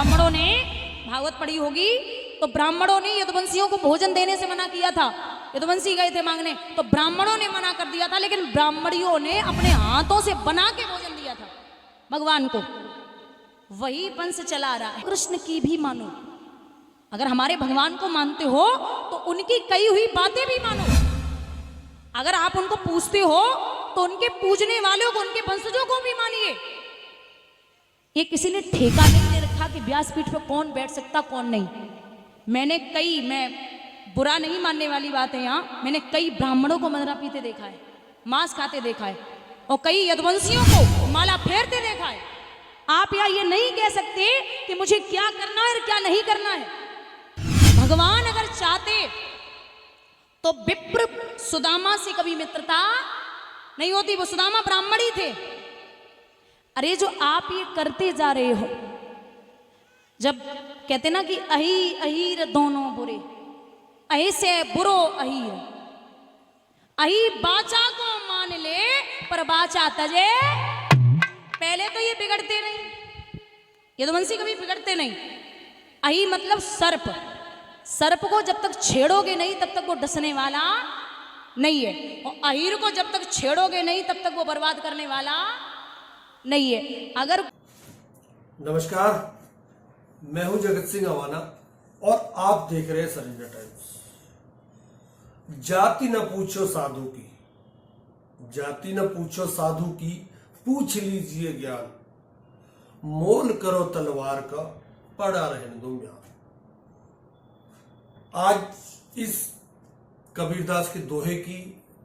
ब्राह्मणों ने, भागवत पढ़ी होगी, तो ब्राह्मणों ने यदुवंशियों को भोजन देने से मना किया था। यदुवंशी गए थे मांगने, तो ब्राह्मणों ने मना कर दिया था, लेकिन ब्राह्मणियों ने अपने हाथों से बना के भोजन दिया था भगवान को। वही वंश चला रहा है। कृष्ण की भी मानो, अगर हमारे भगवान को मानते हो तो उनकी कही हुई बातें भी मानो। अगर आप उनको पूछते हो तो उनके पूजने वालों को, उनके वंशजों को भी मानिए। ये किसी ने ठेका नहीं ले रखा कि व्यासपीठ पर कौन बैठ सकता कौन नहीं। मैं बुरा नहीं मानने वाली बात है यहाँ, मैंने कई ब्राह्मणों को मदरा पीते देखा है, मांस खाते देखा है, और कई यदुवंशियों को माला फेरते देखा है। आप यहाँ ये नहीं कह सकते कि मुझे क्या करना है और क्या नहीं करना है। भगवान अगर चाहते तो विप्र सुदामा से कभी मित्रता नहीं होती, वो सुदामा ब्राह्मण ही थे। अरे जो आप ये करते जा रहे हो, जब कहते ना कि अही अहीर दोनों बुरे, अही से बुरो अहीर, अही बाचा को मान ले पर बाचा तजे। पहले तो ये बिगड़ते नहीं, यदुवंशी कभी बिगड़ते नहीं। अही मतलब सर्प, सर्प को जब तक छेड़ोगे नहीं तब तक वो डसने वाला नहीं है, और अहीर को जब तक छेड़ोगे नहीं तब तक वो बर्बाद करने वाला नहीं है। अगर नमस्कार, मैं हूं जगत सिंह अवाना और आप देख रहे हैं सरिंडर टाइम्स। जाति न पूछो साधु की, जाति न पूछो साधु की, पूछ लीजिए ज्ञान, मोल करो तलवार का, पड़ा रहने दो म्यान। आज इस कबीरदास के दोहे की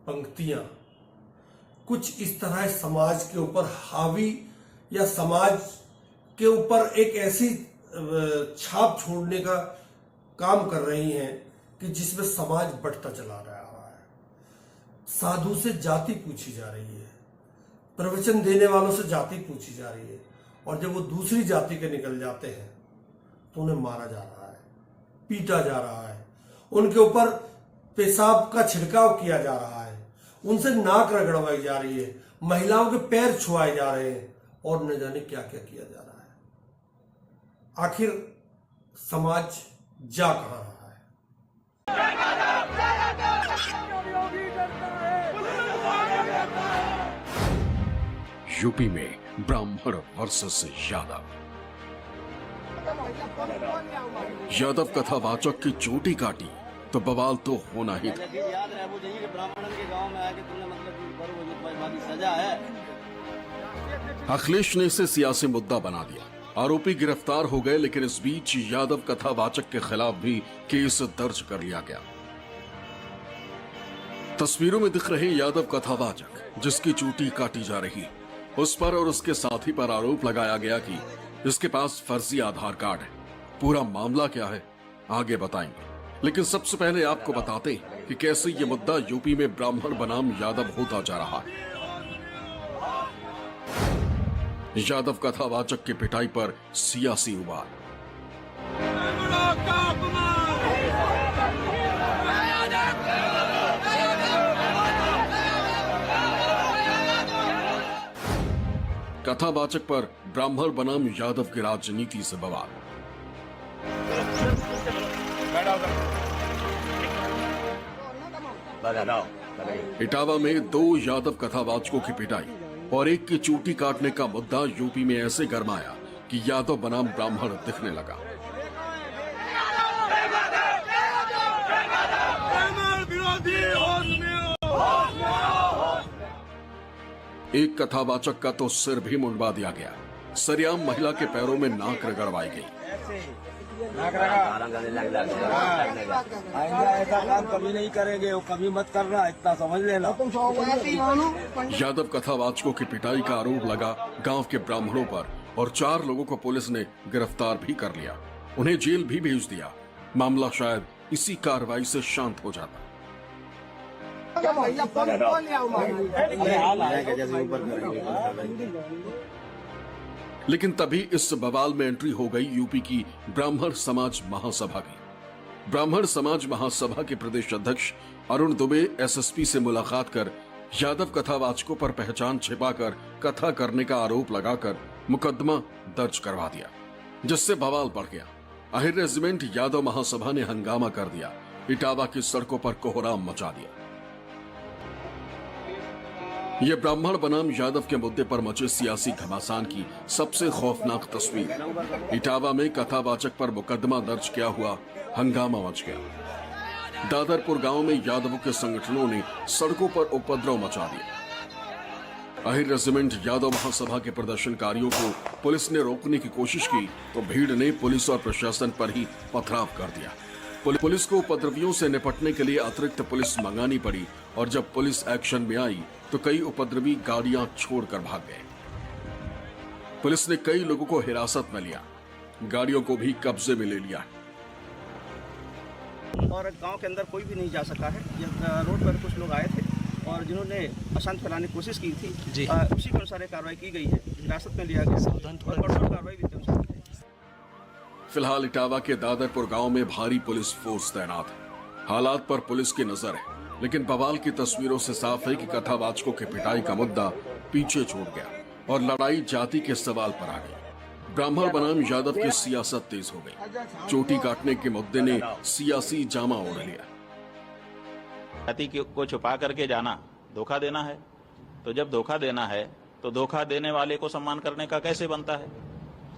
पंक्तियां कुछ इस तरह समाज के ऊपर हावी या समाज के ऊपर एक ऐसी छाप छोड़ने का काम कर रही हैं कि जिसमें समाज बढ़ता चला रहा है। साधु से जाति पूछी जा रही है, प्रवचन देने वालों से जाति पूछी जा रही है, और जब वो दूसरी जाति के निकल जाते हैं तो उन्हें मारा जा रहा है, पीटा जा रहा है, उनके ऊपर पेशाब का छिड़काव किया जा रहा है, उनसे नाक रगड़वाई जा रही है, महिलाओं के पैर छुआए जा रहे हैं, और न जाने क्या क्या किया जा रहा है। आखिर समाज जा कहां रहा है? यूपी में ब्राह्मण वर्सेस यादव। यादव कथावाचक की चोटी काटी तो बवाल तो होना ही था। याद रहे मुझे कि ब्राह्मण के गांव में आके तुमने मतलब सजा है। अखिलेश ने इसे सियासी मुद्दा बना दिया, आरोपी गिरफ्तार हो गए, लेकिन इस बीच यादव कथावाचक के खिलाफ भी केस दर्ज कर लिया गया। तस्वीरों में दिख रहे यादव कथावाचक जिसकी चोटी काटी जा रही, उस पर और उसके साथी पर आरोप लगाया गया कि इसके पास फर्जी आधार कार्ड है। पूरा मामला क्या है आगे बताएंगे, लेकिन सबसे पहले आपको बताते हैं कि कैसे ये मुद्दा यूपी में ब्राह्मण बनाम यादव होता जा रहा है। यादव कथावाचक की पिटाई पर सियासी उबाल। कथावाचक पर ब्राह्मण बनाम यादव की राजनीति से बवाल। इटावा में 2 यादव कथावाचकों की पिटाई और एक की चोटी काटने का मुद्दा यूपी में ऐसे गरमाया कि यादव बनाम ब्राह्मण दिखने लगा। एक कथावाचक का तो सिर भी मुंडवा दिया गया। सरेआम महिला के पैरों में नाक रगड़वाई गई। ऐसा काम कभी नहीं करेंगे, वो कभी मत करना, इतना समझ लेना। यादव कथावाचकों की पिटाई का आरोप लगा गांव के ब्राह्मणों पर, और 4 लोगों को पुलिस ने गिरफ्तार भी कर लिया, उन्हें जेल भी भेज दिया। मामला शायद इसी कार्रवाई से शांत हो जाता। लेकिन तभी इस बवाल में एंट्री हो गई यूपी की ब्राह्मण समाज महासभा की। ब्राह्मण समाज महासभा के प्रदेश अध्यक्ष अरुण दुबे एसएसपी से मुलाकात कर यादव कथावाचकों पर पहचान छिपाकर कथा करने का आरोप लगाकर मुकदमा दर्ज करवा दिया। जिससे बवाल बढ़ गया। आहिर रेजिमेंट यादव महासभा ने हंगामा कर दिया। इटावा की सड़कों पर कोहराम मचा दिया। ये ब्राह्मण बनाम यादव के मुद्दे पर मचे सियासी घमासान की सबसे खौफनाक तस्वीर। इटावा में कथावाचक पर मुकदमा दर्ज किया हुआ हंगामा मच गया। दादरपुर गांव में यादवों के संगठनों ने सड़कों पर उपद्रव मचा दिया। आहिर रेजिमेंट यादव महासभा के प्रदर्शनकारियों को पुलिस ने रोकने की कोशिश की तो भीड़ ने पुलिस और प्रशासन पर ही पथराव कर दिया। पुलिस को उपद्रवियों से निपटने के लिए अतिरिक्त पुलिस मंगानी पड़ी और जब पुलिस एक्शन में आई तो कई उपद्रवी गाड़ियां छोड़कर भाग गए। पुलिस ने कई लोगों को हिरासत में लिया, गाड़ियों को भी कब्जे में ले लिया। और गांव के अंदर कोई भी नहीं जा सका है। रोड पर कुछ लोग आए थे और जिन्होंने अशांति फैलाने की कोशिश की थी, उसी के अनुसार कार्रवाई की गई है, हिरासत में लिया गया और परसों कार्रवाई भी की गई। फिलहाल इटावा के दादरपुर गांव में भारी पुलिस फोर्स तैनात है। हालात पर पुलिस की नजर है, लेकिन बवाल की तस्वीरों से साफ है कि कथावाचकों की पिटाई का मुद्दा पीछे छूट गया और लड़ाई जाति के सवाल पर आ गई। ब्राह्मण बनाम यादव की सियासत तेज हो गई। चोटी काटने के मुद्दे ने सियासी जामा ओढ़ लिया। जाति को छुपा करके जाना धोखा देना है। तो जब धोखा देना है तो धोखा देने वाले को सम्मान करने का कैसे बनता है?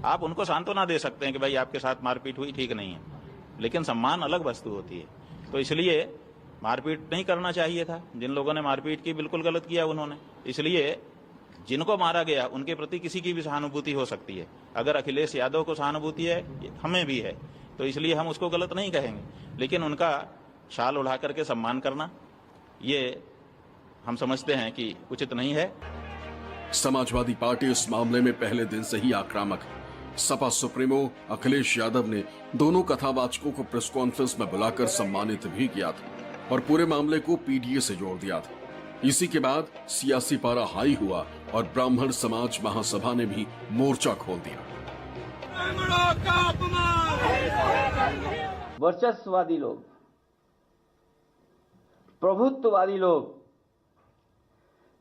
आप उनको सांत्वना दे सकते हैं कि भाई आपके साथ मारपीट हुई, ठीक नहीं है, लेकिन सम्मान अलग वस्तु होती है। तो इसलिए मारपीट नहीं करना चाहिए था। जिन लोगों ने मारपीट की बिल्कुल गलत किया उन्होंने। इसलिए जिनको मारा गया उनके प्रति किसी की भी सहानुभूति हो सकती है। अगर अखिलेश यादव को सहानुभूति है, हमें भी है, तो इसलिए हम उसको गलत नहीं कहेंगे, लेकिन उनका शाल उड़ा करके सम्मान करना ये हम समझते हैं कि उचित नहीं है। समाजवादी पार्टी इस मामले में पहले दिन से ही आक्रामक है। सपा सुप्रीमो अखिलेश यादव ने दोनों कथावाचकों को प्रेस कॉन्फ्रेंस में बुलाकर सम्मानित भी किया था और पूरे मामले को पीडीए से जोड़ दिया था। इसी के बाद सियासी पारा हाई हुआ और ब्राह्मण समाज महासभा ने भी मोर्चा खोल दिया। वर्चस्ववादी लोग, प्रभुत्ववादी लोग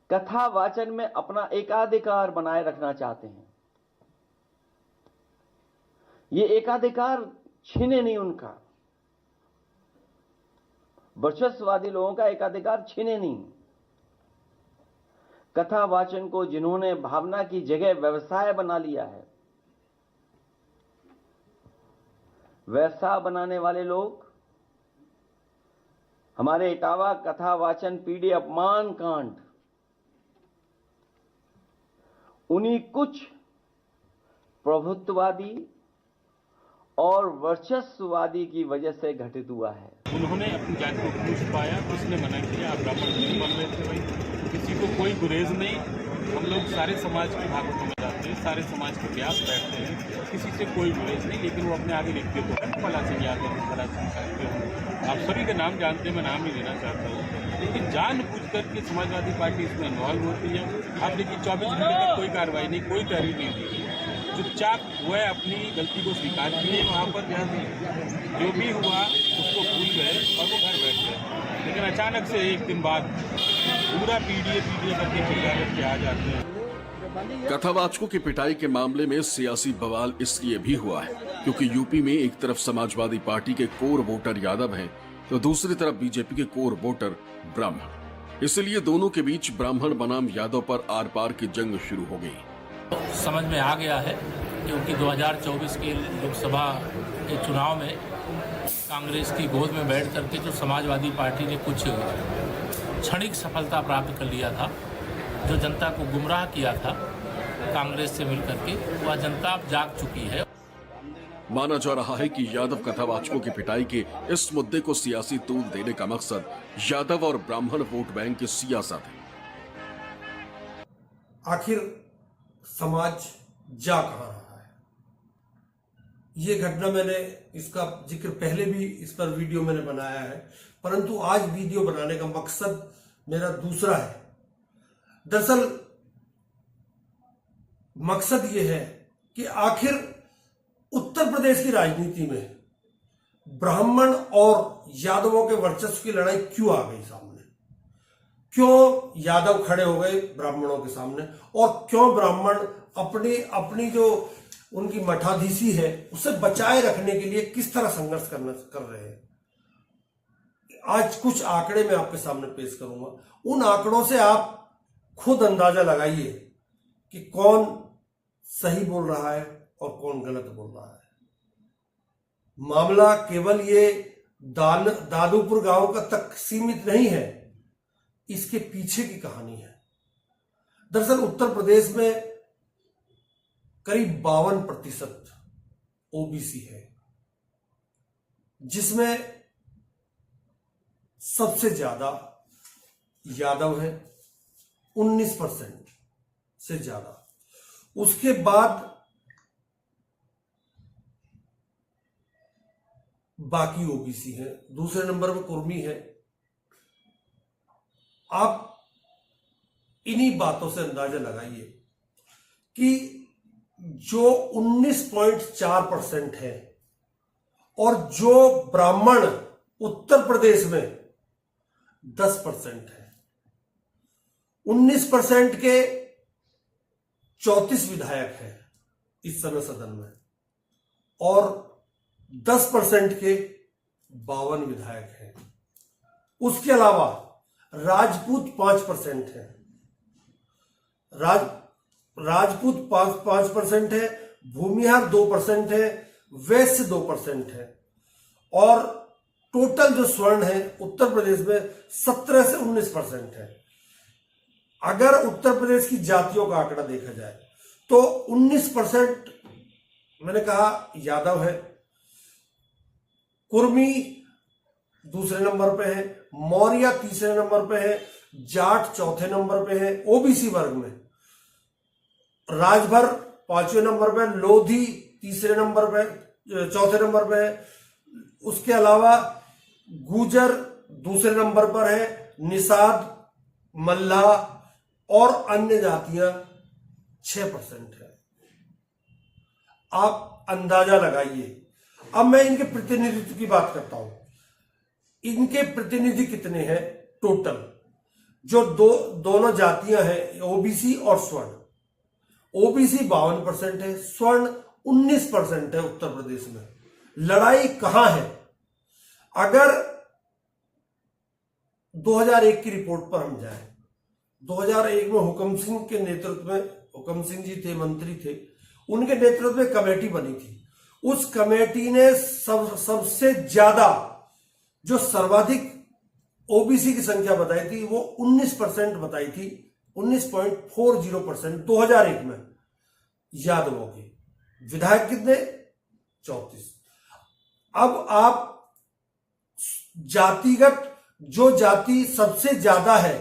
कथावाचन में अपना एकाधिकार बनाए रखना चाहते हैं। ये एकाधिकार छीने नहीं उनका। वर्चस्ववादी लोगों का एकाधिकार छीने नहीं। कथावाचन को जिन्होंने भावना की जगह व्यवसाय बना लिया है, व्यवसाय बनाने वाले लोग हमारे इटावा कथावाचन पीढ़ी अपमान कांड उन्हीं कुछ प्रभुत्ववादी और वर्चस्ववादी की वजह से घटित हुआ है। उन्होंने अपनी जाति को क्यों छुपाया, किसने मना किया? आप ब्राह्मण नहीं बन रहे थे भाई, किसी को कोई गुरेज नहीं। हम लोग सारे समाज के भागवतों में जाते हैं, सारे समाज के व्यास बैठते हैं, किसी से कोई गुरेज नहीं, लेकिन वो अपने आगे लिखते तो है भला सिंह यादव, भला सिंह साहब। आप सभी का नाम जानते हैं, मैं नाम ही लेना चाहता हूँ, लेकिन जानबूझ करके समाजवादी पार्टी इसमें इन्वॉल्व होती है। आप देखिए 24 घंटे तक कोई कार्रवाई नहीं, कोई तहरीर नहीं दी। चुपचाप वह अपनी गलती को स्वीकार किए, वहाँ पर जो भी हुआ उसको भूल गए और वो घर बैठ गए। लेकिन अचानक से एक दिन बाद पूरा पीडीए करके चिल्ला करके आ जाते हैं। कथावाचकों की पिटाई के मामले में सियासी बवाल इसलिए भी हुआ है क्योंकि यूपी में एक तरफ समाजवादी पार्टी के कोर वोटर यादव हैं तो दूसरी तरफ बीजेपी के कोर वोटर ब्राह्मण। इसलिए दोनों के बीच ब्राह्मण बनाम यादव पर आर पार की जंग शुरू हो गई। समझ में आ गया है क्योंकि 2024 के लोकसभा के चुनाव में कांग्रेस की गोद में बैठ करके जो समाजवादी पार्टी ने कुछ क्षणिक सफलता प्राप्त कर लिया था, जो जनता को गुमराह किया था कांग्रेस से मिलकर के, वह जनता अब जाग चुकी है। माना जा रहा है कि यादव कथावाचकों की पिटाई के इस मुद्दे को सियासी तूल देने का मकसद यादव और ब्राह्मण वोट बैंक की सियासत है। आखिर समाज जा कहां रहा है? ये घटना मैंने इसका जिक्र पहले भी इस पर वीडियो मैंने बनाया है, परंतु आज वीडियो बनाने का मकसद मेरा दूसरा है। दरअसल मकसद ये है कि आखिर उत्तर प्रदेश की राजनीति में ब्राह्मण और यादवों के वर्चस्व की लड़ाई क्यों आ गई सामने? क्यों यादव खड़े हो गए ब्राह्मणों के सामने और क्यों ब्राह्मण अपनी जो उनकी मठाधीशी है, उसे बचाए रखने के लिए किस तरह संघर्ष कर रहे हैं। आज कुछ आंकड़े मैं आपके सामने पेश करूंगा। उन आंकड़ों से आप खुद अंदाजा लगाइए कि कौन सही बोल रहा है और कौन गलत बोल रहा है। मामला केवल ये दादूपुर गांव का तक सीमित नहीं है, इसके पीछे की कहानी है। दरअसल उत्तर प्रदेश में करीब 52% ओबीसी है, जिसमें सबसे ज्यादा यादव है, 19% से ज्यादा। उसके बाद बाकी ओबीसी है, दूसरे नंबर पर कुर्मी है। आप इन्हीं बातों से अंदाजा लगाइए कि जो 19.4% है और जो ब्राह्मण उत्तर प्रदेश में 10% है। 19% के 34 विधायक हैं इस समय सदन में और 10% के 52 विधायक हैं। उसके अलावा राजपूत 5% है, राजपूत 5% है, भूमिहार 2% है, वैश्य 2% है और टोटल जो स्वर्ण है उत्तर प्रदेश में 17 से 19% है। अगर उत्तर प्रदेश की जातियों का आंकड़ा देखा जाए तो 19% मैंने कहा यादव है, कुर्मी दूसरे नंबर पे है, मौर्य तीसरे नंबर पे है, जाट चौथे नंबर पे है ओबीसी वर्ग में, राजभर 5वें नंबर पे, लोधी तीसरे नंबर पे, चौथे नंबर पे है। उसके अलावा गुजर दूसरे नंबर पर है, निषाद, मल्लाह और अन्य जातियां 6% है। आप अंदाजा लगाइए। अब मैं इनके प्रतिनिधित्व की बात करता हूं। इनके प्रतिनिधि कितने हैं टोटल? जो दोनों जातियां हैं ओबीसी और स्वर्ण। ओबीसी 52% है, स्वर्ण 19% है उत्तर प्रदेश में। लड़ाई कहां है? अगर 2001 की रिपोर्ट पर हम जाएं, 2001 में हुकम सिंह के नेतृत्व में, हुकम सिंह जी थे, मंत्री थे, उनके नेतृत्व में कमेटी बनी थी। उस कमेटी ने सबसे ज्यादा जो सर्वाधिक ओबीसी की संख्या बताई थी वो 19% बताई थी, 19.40% 2001 में यादवों की। विधायक कितने? 34। अब आप जातिगत जो जाति सबसे ज्यादा है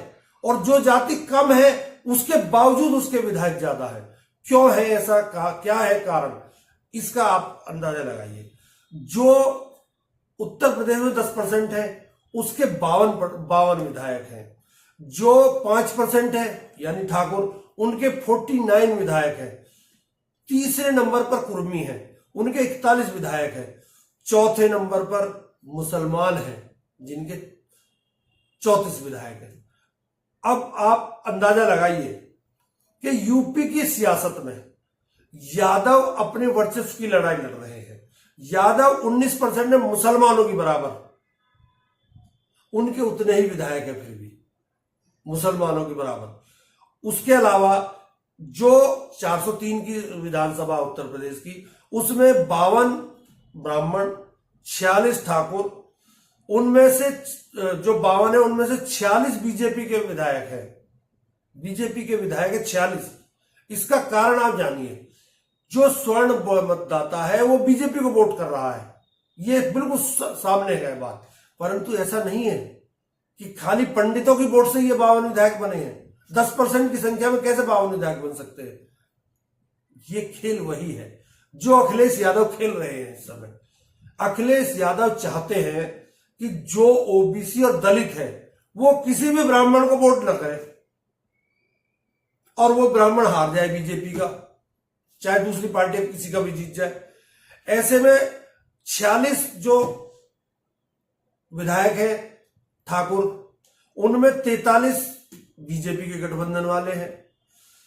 और जो जाति कम है उसके बावजूद उसके विधायक ज्यादा है। क्यों है ऐसा? क्या है कारण? इसका आप अंदाजा लगाइए। जो उत्तर प्रदेश में 10% है उसके 52 विधायक हैं। जो 5% है यानी ठाकुर, उनके 49 विधायक हैं। तीसरे नंबर पर कुर्मी है, उनके 41 विधायक हैं। चौथे नंबर पर मुसलमान हैं जिनके 34 विधायक हैं। अब आप अंदाजा लगाइए कि यूपी की सियासत में यादव अपने वर्चस्व की लड़ाई लड़ रहे हैं। यादव 19% है, मुसलमानों की बराबर, उनके उतने ही विधायक है फिर भी मुसलमानों के बराबर। उसके अलावा जो 403 की विधानसभा उत्तर प्रदेश की, उसमें 52 ब्राह्मण, 46 ठाकुर, उनमें से जो 52 है उनमें से 46 बीजेपी के विधायक हैं। बीजेपी के विधायक है 46। इसका कारण आप जानिए। जो स्वर्ण मतदाता है वो बीजेपी को वोट कर रहा है, ये बिल्कुल सामने है बात। परंतु ऐसा नहीं है कि खाली पंडितों की वोट से ये 52 विधायक बने हैं। 10% की संख्या में कैसे 52 विधायक बन सकते हैं? ये खेल वही है जो अखिलेश यादव खेल रहे हैं इस समय। अखिलेश यादव चाहते हैं कि जो ओबीसी और दलित है वो किसी भी ब्राह्मण को वोट न करे और वो ब्राह्मण हार जाए बीजेपी का, चाहे दूसरी पार्टी किसी का भी जीत जाए। ऐसे में 46 जो विधायक हैं ठाकुर, उनमें 43 बीजेपी के गठबंधन वाले हैं।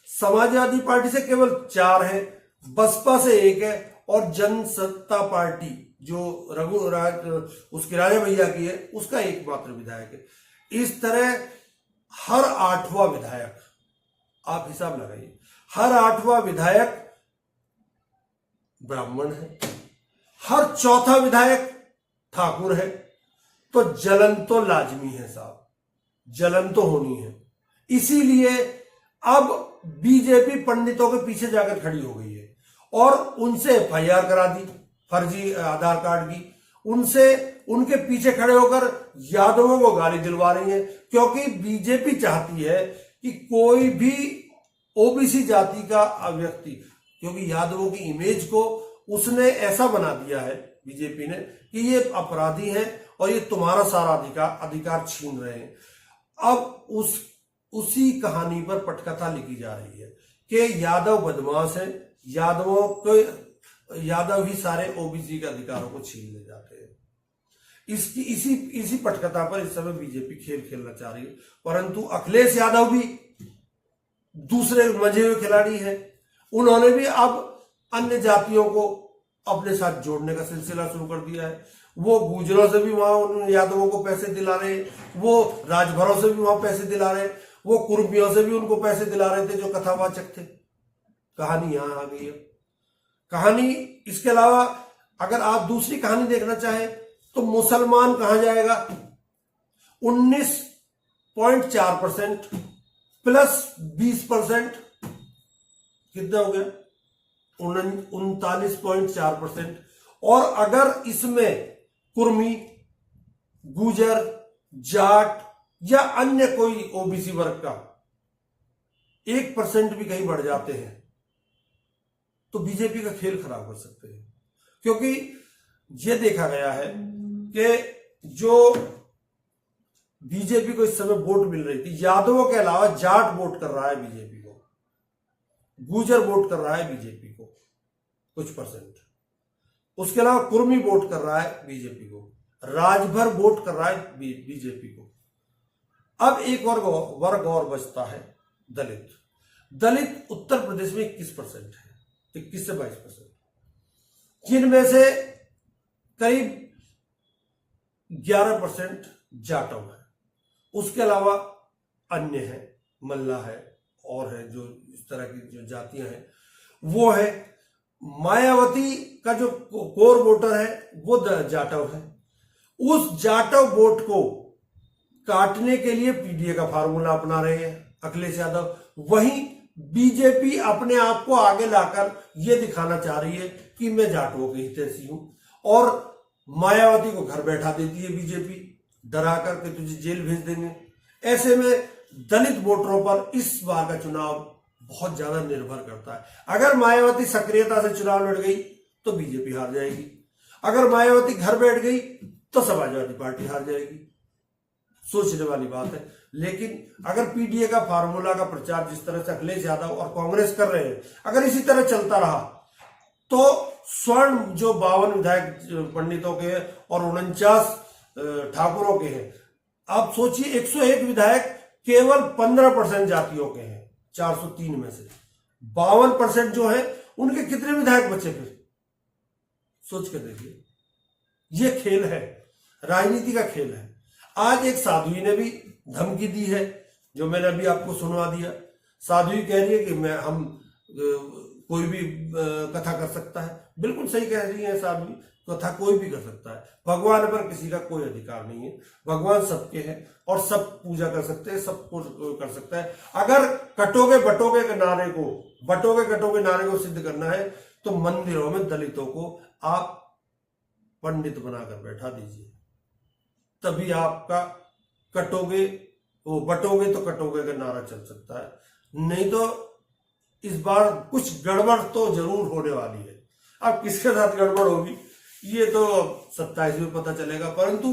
समाजवादी पार्टी से केवल 4 हैं, बसपा से एक है और जनसत्ता पार्टी जो उसके राजा भैया की है उसका एकमात्र विधायक है। इस तरह हर 8वां विधायक, आप हिसाब लगाइए, हर 8वां विधायक ब्राह्मण है, हर 4था विधायक ठाकुर है। तो जलन तो लाजमी है साहब, जलन तो होनी है। इसीलिए अब बीजेपी पंडितों के पीछे जाकर खड़ी हो गई है और उनसे एफआईआर करा दी फर्जी आधार कार्ड की, उनसे उनके पीछे खड़े होकर यादवों को गाली दिलवा रही है, क्योंकि बीजेपी चाहती है कि कोई भी ओबीसी जाति का व्यक्ति, क्योंकि यादवों की इमेज को उसने ऐसा बना दिया है बीजेपी ने कि ये अपराधी हैं और ये तुम्हारा सारा अधिकार छीन रहे हैं। अब उसी कहानी पर पटकथा लिखी जा रही है कि यादव बदमाश है, यादव ही सारे ओबीसी के अधिकारों को छीन ले जाते हैं। इसी पटकथा पर इस समय बीजेपी खेल खेलना चाह रही है, परंतु अखिलेश यादव भी दूसरे मजे हुए खिलाड़ी हैं। उन्होंने भी अब अन्य जातियों को अपने साथ जोड़ने का सिलसिला शुरू कर दिया है। वो गुजरों से भी वहां यादवों को पैसे दिला रहे, वो राजभरों से भी वहां पैसे दिला रहे, वो कुर्मियों से भी उनको पैसे दिला रहे थे जो कथावाचक थे। कहानी यहां आ गई है। कहानी इसके अलावा अगर आप दूसरी कहानी देखना चाहें तो मुसलमान कहां जाएगा, 19.4% प्लस 20%, कितना हो गया 39.4%। और अगर इसमें कुर्मी, गुजर, जाट या अन्य कोई ओबीसी वर्ग का 1% भी कहीं बढ़ जाते हैं तो बीजेपी का खेल खराब कर सकते हैं। क्योंकि यह देखा गया है कि जो बीजेपी को इस समय वोट मिल रही थी, यादवों के अलावा जाट वोट कर रहा है बीजेपी को, गुजर वोट कर रहा है बीजेपी को कुछ परसेंट, उसके अलावा कुर्मी वोट कर रहा है बीजेपी को, राजभर वोट कर रहा है बीजेपी को। अब एक वर्ग और बचता है दलित। दलित उत्तर प्रदेश में 21% है, 21 से 22%, जिनमें से करीब 11% जाटव है। उसके अलावा अन्य है, मल्ला है और है जो इस तरह की जो जातियां हैं वो है। मायावती का जो कोर वोटर है वो जाटव है। उस जाटव वोट को काटने के लिए पीडीए का फार्मूला अपना रहे हैं अखिलेश यादव। वहीं बीजेपी अपने आप को आगे लाकर यह दिखाना चाह रही है कि मैं जाटवों के हितैषी हूं, और मायावती को घर बैठा देती है बीजेपी डरा कर के तुझे जेल भेज देंगे। ऐसे में दलित वोटरों पर इस बार का चुनाव बहुत ज्यादा निर्भर करता है। अगर मायावती सक्रियता से चुनाव लड़ गई तो बीजेपी हार जाएगी, अगर मायावती घर बैठ गई तो समाजवादी पार्टी हार जाएगी। सोचने वाली बात है। लेकिन अगर पीडीए का फार्मूला का प्रचार जिस तरह से अखिलेश यादव और कांग्रेस कर रहे हैं, अगर इसी तरह चलता रहा तो स्वर्ण जो 52 विधायक पंडितों के और 49 ठाकुरों के हैं, आप सोचिए 101 विधायक केवल 15% जातियों के हैं 403 में से। 52% जो है उनके कितने विधायक बचे फिर, सोच कर देखिए। ये खेल है, राजनीति का खेल है। आज एक साध्वी ने भी धमकी दी है जो मैंने अभी आपको सुनवा दिया। साध्वी कह रही है कि कोई भी कथा कर सकता है। बिल्कुल सही कह रही है साध्वी, कथा कोई भी कर सकता है। भगवान पर किसी का कोई अधिकार नहीं है। भगवान सबके हैं और सब पूजा कर सकते हैं, सब कुछ कर सकता है। अगर कटोगे बटोगे के नारे को सिद्ध करना है तो मंदिरों में दलितों को आप पंडित बनाकर बैठा दीजिए, तभी आपका बटोगे तो कटोगे का नारा चल सकता है। नहीं तो इस बार कुछ गड़बड़ तो जरूर होने वाली है। अब किसके साथ गड़बड़ होगी ये तो 27 में पता चलेगा, परंतु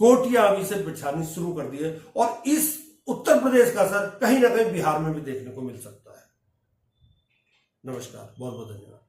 गोटियां अभी से बिछानी शुरू कर दी है और इस उत्तर प्रदेश का असर कहीं ना कहीं बिहार में भी देखने को मिल सकता है। नमस्कार, बहुत बहुत धन्यवाद।